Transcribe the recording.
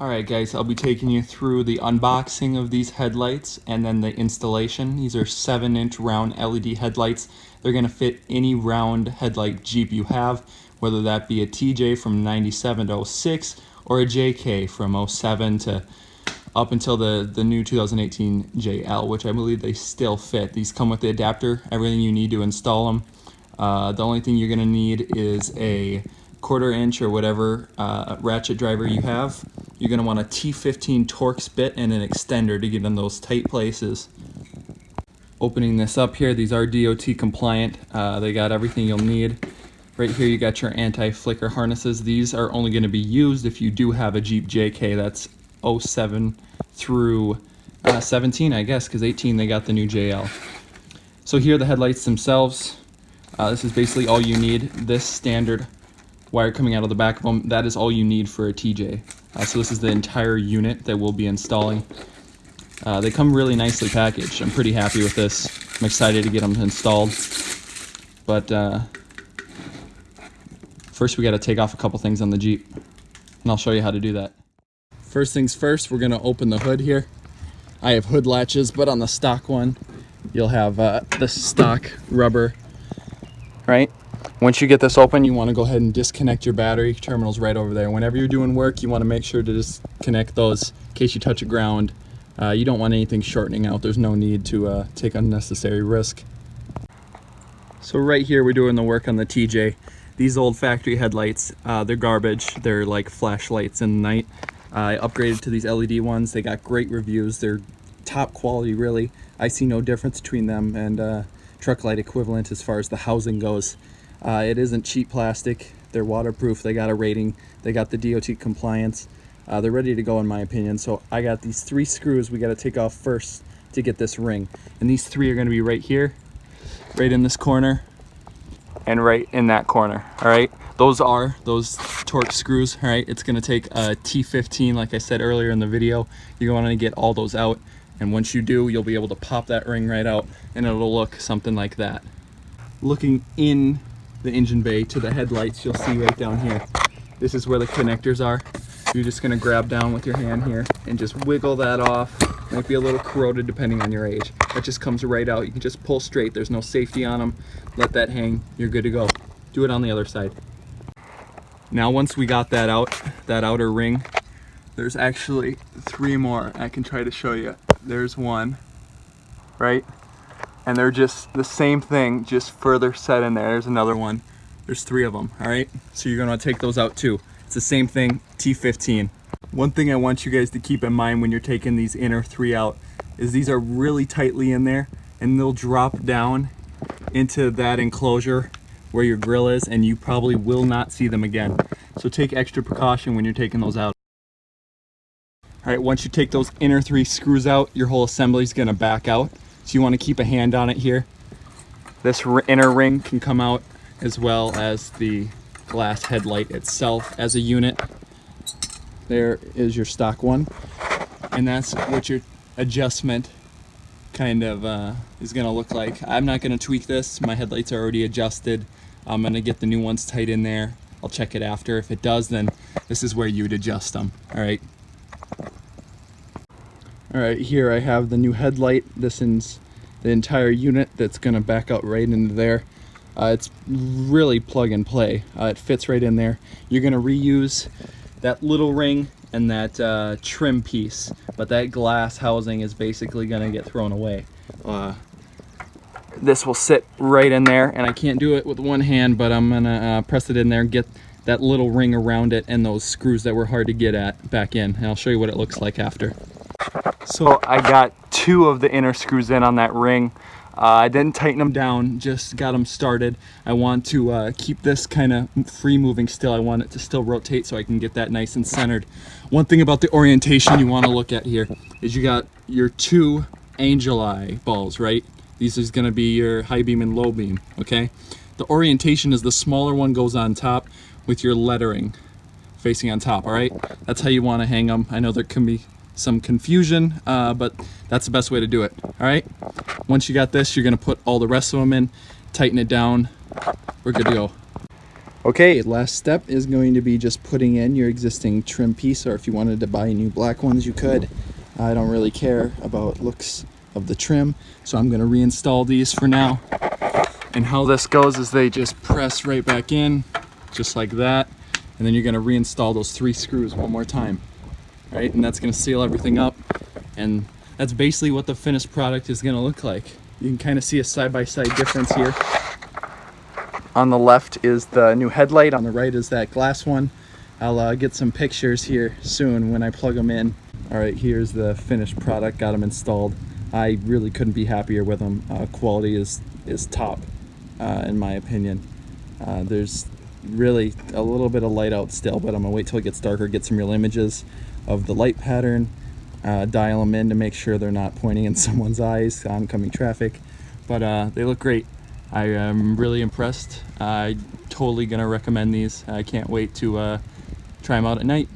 Alright guys, I'll be taking you through the unboxing of these headlights and then the installation. These are 7-inch round LED headlights. They're going to fit any round headlight Jeep you have, whether that be a TJ from 97 to 06 or a JK from 07 to up until the new 2018 JL, which I believe they still fit. These come with the adapter, everything you need to install them. The only thing you're going to need is a 1/4 inch or whatever ratchet driver you have. You're going to want a T15 Torx bit and an extender to get in those tight places. Opening this up here, these are DOT compliant. They got everything you'll need. Right here you got your anti-flicker harnesses. These are only going to be used if you do have a Jeep JK. That's 07 through 17, I guess, because 18 they got the new JL. So here are the headlights themselves. This is basically all you need. This standard wire coming out of the back of them, that is all you need for a TJ. So this is the entire unit that we'll be installing. They come really nicely packaged. I'm pretty happy with this. I'm excited to get them installed. But first we got to take off a couple things on the Jeep, and I'll show you how to do that. First things first, we're going to open the hood here. I have hood latches, but on the stock one, you'll have the stock rubber, right? Once you get this open, you want to go ahead and disconnect your battery terminals right over there. Whenever you're doing work, you want to make sure to disconnect those in case you touch a ground. You don't want anything shortening out. There's no need to take unnecessary risk. So right here, we're doing the work on the TJ. These old factory headlights, they're garbage. They're like flashlights in the night. I upgraded to these LED ones. They got great reviews. They're top quality, really. I see no difference between them and truck light equivalent as far as the housing goes. It isn't cheap plastic. They're waterproof. They got a rating. They got the DOT compliance. They're ready to go in my opinion. So I got these 3 screws we got to take off first to get this ring. And these 3 are going to be right here, right in this corner, and right in that corner. All right. Those are those Torx screws. All right. It's going to take a T15, like I said earlier in the video. You're going to get all those out. And once you do, you'll be able to pop that ring right out and it'll look something like that. Looking in the engine bay to the headlights, you'll see right down here, this is where the connectors are. You're just going to grab down with your hand here and just wiggle that off. Might be a little corroded depending on your age. That just comes right out. You can just pull straight. There's no safety on them. Let that hang. You're good to go. Do it on the other side. Now once we got that out, that outer ring, there's actually 3 more. I can try to show you. There's one, right? And they're just the same thing, just further set in there. There's another one. There's 3 of them, all right? So you're gonna take those out too. It's the same thing, T15. One thing I want you guys to keep in mind when you're taking these inner 3 out is these are really tightly in there and they'll drop down into that enclosure where your grill is and you probably will not see them again. So take extra precaution when you're taking those out. All right, once you take those inner 3 screws out, your whole assembly is gonna back out. So you want to keep a hand on it here. This inner ring can come out as well as the glass headlight itself as a unit. There is your stock one. And that's what your adjustment kind of is going to look like. I'm not going to tweak this. My headlights are already adjusted. I'm going to get the new ones tight in there. I'll check it after. If it does, then this is where you would adjust them. All right. All right, here I have the new headlight. This is the entire unit that's gonna back out right into there. It's really plug and play. It fits right in there. You're gonna reuse that little ring and that trim piece, but that glass housing is basically gonna get thrown away. This will sit right in there, and I can't do it with one hand, but I'm gonna press it in there and get that little ring around it and those screws that were hard to get at back in. And I'll show you what it looks like after. So I got 2 of the inner screws in on that ring. I didn't tighten them down, just got them started. I want to keep this kind of free moving still. I want it to still rotate so I can get that nice and centered. One thing about the orientation you want to look at here is you got your 2 angel eye balls, right? These is going to be your high beam and low beam, okay? The orientation is the smaller one goes on top with your lettering facing on top, all right? That's how you want to hang them. I know there can be some confusion, but that's the best way to do it. All right, once you got this, you're gonna put all the rest of them in, tighten it down, we're good to go. Okay, last step is going to be just putting in your existing trim piece, or if you wanted to buy new black ones, you could. I don't really care about looks of the trim, so I'm going to reinstall these for now. And how this goes is they just press right back in, just like that, and then you're going to reinstall those 3 screws one more time. Right, and that's going to seal everything up, and that's basically what the finished product is going to look like. You can kind of see a side-by-side difference here. On the left is the new headlight, on the right is that glass one. I'll get some pictures here soon when I plug them in. Alright, here's the finished product, got them installed. I really couldn't be happier with them. Quality is top, in my opinion. There's really a little bit of light out still, but I'm gonna wait till it gets darker, get some real images of the light pattern, dial them in to make sure they're not pointing in someone's eyes, oncoming traffic. But they look great. I am really impressed. I'm totally gonna recommend these. I can't wait to try them out at night.